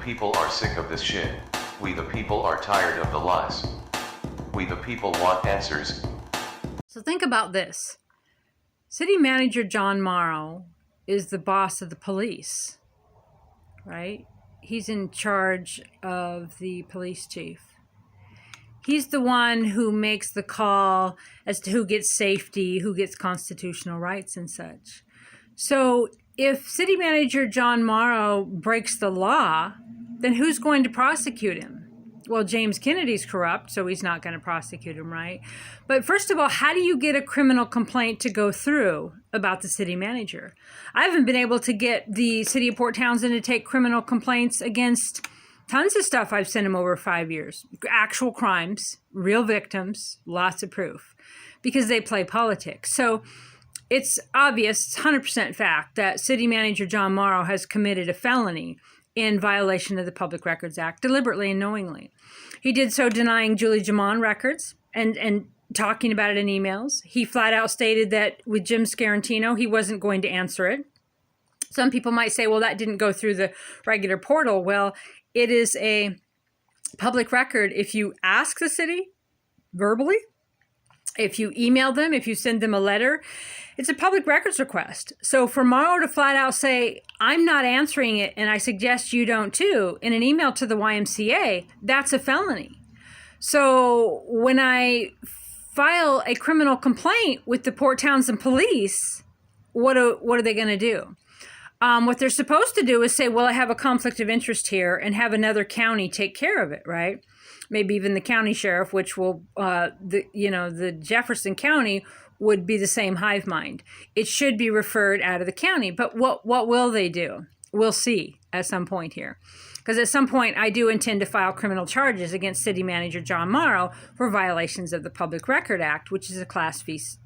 people are sick of this shit. We the people are tired of the lies. We the people want answers. So think about this. City Manager John Mauro is the boss of the police, right? He's in charge of the police chief. He's the one who makes the call as to who gets safety, who gets constitutional rights and such. So if City Manager John Mauro breaks the law, then who's going to prosecute him? Well, James Kennedy's corrupt, so he's not going to prosecute him, right? But first of all, how do you get a criminal complaint to go through about the city manager? I haven't been able to get the city of Port Townsend to take criminal complaints against tons of stuff I've sent him over 5 years. Actual crimes, real victims, lots of proof, because they play politics. So it's obvious, it's 100% fact, that city manager John Mauro has committed a felony in violation of the Public Records Act, deliberately and knowingly. He did so denying Julie Jaman records and talking about it in emails. He flat out stated that with Jim Scarantino, he wasn't going to answer it. Some people might say, well, that didn't go through the regular portal. Well, it is a public record if you ask the city verbally, if you email them, if you send them a letter. It's a public records request. So for Mauro to flat out say, I'm not answering it and I suggest you don't too, in an email to the YMCA, that's a felony. So when I file a criminal complaint with the Port Townsend police, what are they going to do? What they're supposed to do is say, well, I have a conflict of interest here, and have another county take care of it, right? Maybe even the county sheriff, which will, the Jefferson County would be the same hive mind. It should be referred out of the county. But what will they do? We'll see at some point here. Because at some point, I do intend to file criminal charges against City Manager John Mauro for violations of the Public Record Act, which is a Class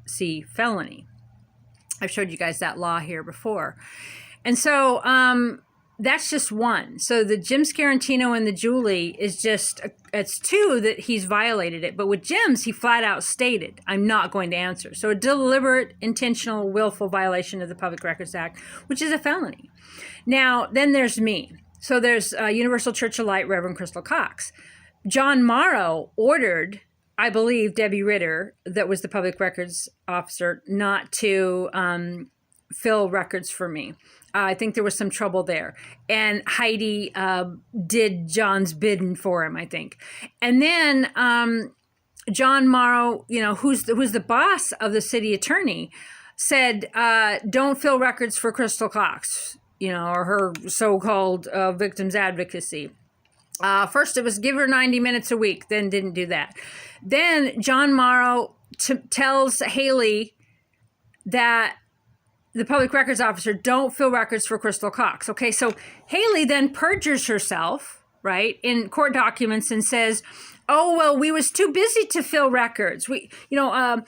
C felony. I've showed you guys that law here before. And so that's just one. So the Jim Scarantino and the Julie is just, it's two that he's violated it. But with Jim's, he flat out stated, I'm not going to answer. So a deliberate, intentional, willful violation of the Public Records Act, which is a felony. Now, then there's me. So there's Universal Church of Light, Reverend Crystal Cox. John Mauro ordered, I believe, Debbie Ritter, that was the public records officer, not to fill records for me. I think there was some trouble there. And Heidi did John's bidding for him, I think. And then John Mauro, who's the boss of the city attorney, said, don't fill records for Crystal Cox, or her so-called victims advocacy. First, it was give her 90 minutes a week, then didn't do that. Then John Mauro tells Haley that the public records officer, don't fill records for Crystal Cox. Okay, so Haley then perjures herself, right, in court documents and says, oh, well, we was too busy to fill records. The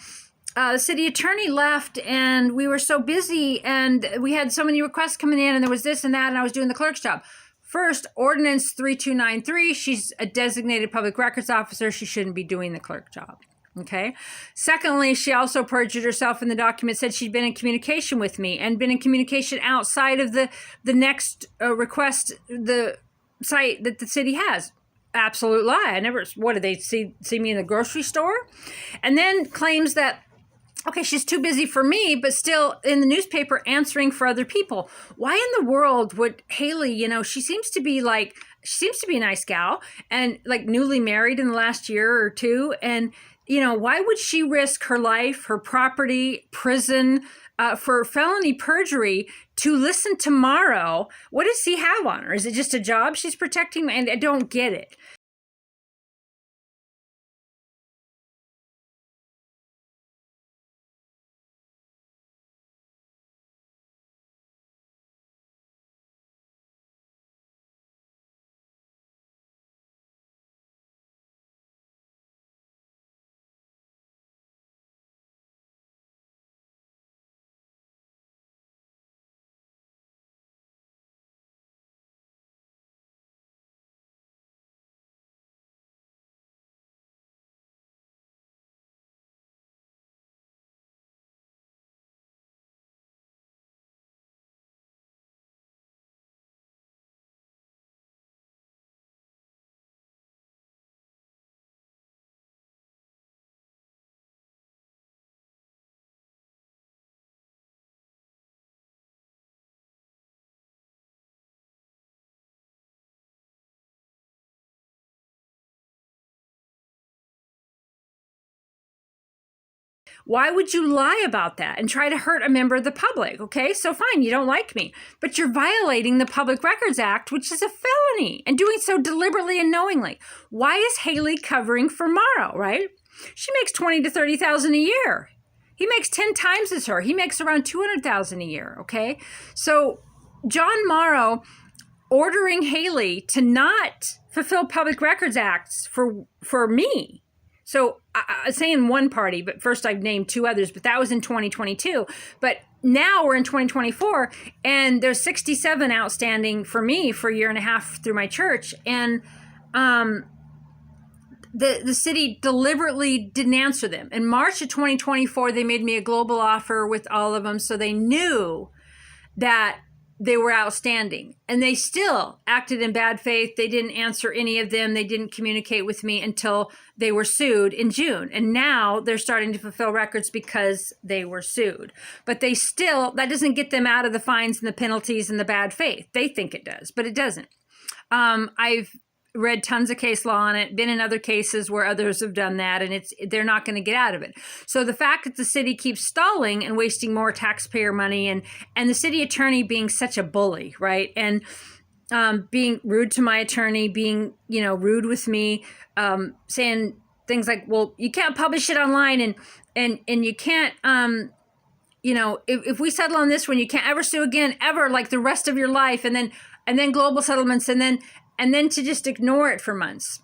city attorney left and we were so busy and we had so many requests coming in and there was this and that and I was doing the clerk's job. First, Ordinance 3293, she's a designated public records officer. She shouldn't be doing the clerk job. Okay. Secondly, she also perjured herself in the document, said she'd been in communication with me and been in communication outside of the next request, the site that the city has. Absolute lie. I never, what did they see me in the grocery store? And then claims that, okay, she's too busy for me, but still in the newspaper answering for other people. Why in the world would Haley, she seems to be a nice gal and like newly married in the last year or two. And, why would she risk her life, her property, prison, for felony perjury to listen to Mauro? What does he have on her? Is it just a job she's protecting? And I don't get it. Why would you lie about that and try to hurt a member of the public? Okay, so fine, you don't like me, but you're violating the Public Records Act, which is a felony, and doing so deliberately and knowingly. Why is Haley covering for Mauro, right? She makes $20,000 to $30,000 a year. He makes 10 times as her. He makes around $200,000 a year, okay? So John Mauro ordering Haley to not fulfill Public Records Acts for me. So I say in one party, but first I've named two others, but that was in 2022. But now we're in 2024, and there's 67 outstanding for me for a year and a half through my church. And the city deliberately didn't answer them. In March of 2024, they made me a global offer with all of them, so they knew that they were outstanding. And they still acted in bad faith. They didn't answer any of them. They didn't communicate with me until they were sued in June. And now they're starting to fulfill records because they were sued. But they still, that doesn't get them out of the fines and the penalties and the bad faith. They think it does, but it doesn't. I've read tons of case law on it, been in other cases where others have done that, and they're not going to get out of it. So the fact that the city keeps stalling and wasting more taxpayer money, and the city attorney being such a bully, right? And being rude to my attorney, being, rude with me, saying things like, well, you can't publish it online, and you can't, if we settle on this one, you can't ever sue again, ever, like the rest of your life, and then global settlements, and then to just ignore it for months.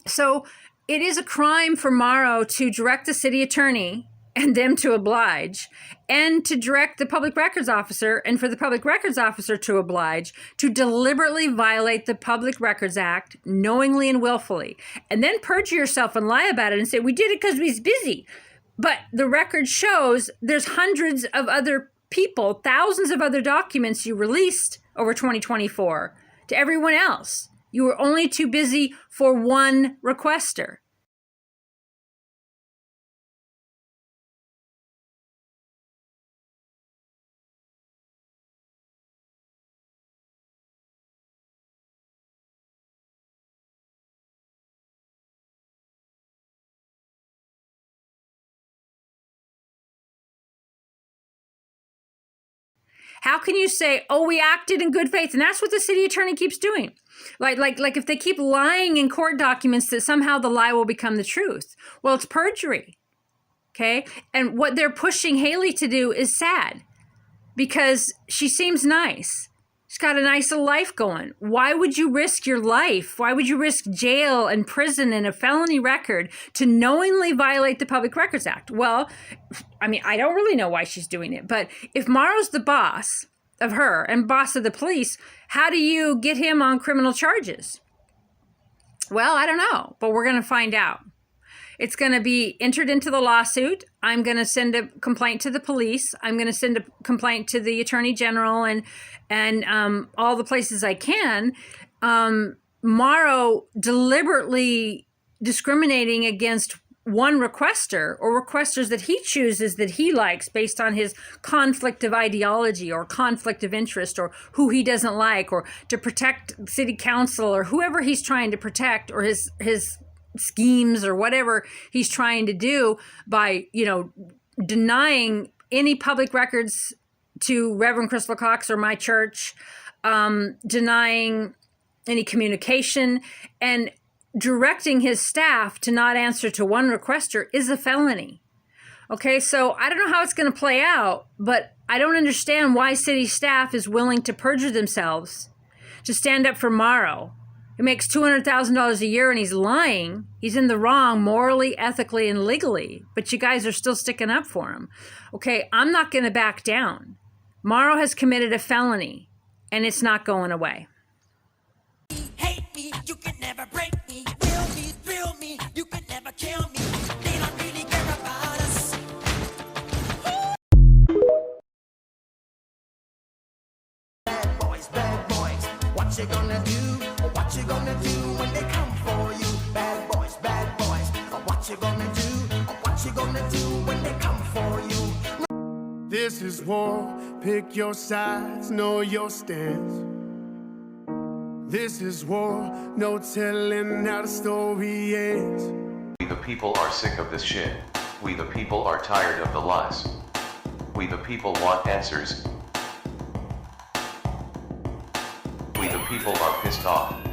So it is a crime for Mauro to direct the city attorney and them to oblige, and to direct the public records officer and for the public records officer to oblige, to deliberately violate the Public Records Act knowingly and willfully, and then perjure yourself and lie about it and say, we did it because we was busy. But the record shows there's hundreds of other people, thousands of other documents you released over 2024 to everyone else. You were only too busy for one requester. How can you say, oh, we acted in good faith? And that's what the city attorney keeps doing. Like if they keep lying in court documents, that somehow the lie will become the truth. Well, it's perjury. Okay. And what they're pushing Haley to do is sad, because she seems nice. She's got a nice little life going. Why would you risk your life? Why would you risk jail and prison and a felony record to knowingly violate the Public Records Act? Well, I mean, I don't really know why she's doing it, but if Mauro's the boss of her and boss of the police, how do you get him on criminal charges? Well, I don't know, but we're going to find out. It's going to be entered into the lawsuit. I'm going to send a complaint to the police. I'm going to send a complaint to the attorney general and all the places I can. Mauro deliberately discriminating against one requester, or requesters that he chooses that he likes based on his conflict of ideology or conflict of interest, or who he doesn't like, or to protect city council or whoever he's trying to protect, or his schemes or whatever he's trying to do by, denying any public records to Reverend Crystal Cox or my church, denying any communication, and directing his staff to not answer to one requester is a felony. Okay, so I don't know how it's going to play out, but I don't understand why city staff is willing to perjure themselves to stand up for Mauro. He makes $200,000 a year and he's lying. He's in the wrong morally, ethically, and legally. But you guys are still sticking up for him. Okay, I'm not going to back down. Mauro has committed a felony, and it's not going away. Hate me, you can never break me. Will me, thrill me, you can never kill me. They don't really care about us. Bad boys, what you gonna do? What you gonna do when they come for you? Bad boys, what you gonna do? What you gonna do when they come for you? This is war, pick your sides, know your stance. This is war, no telling how the story ends. We the people are sick of this shit. We the people are tired of the lies. We the people want answers. We the people are pissed off.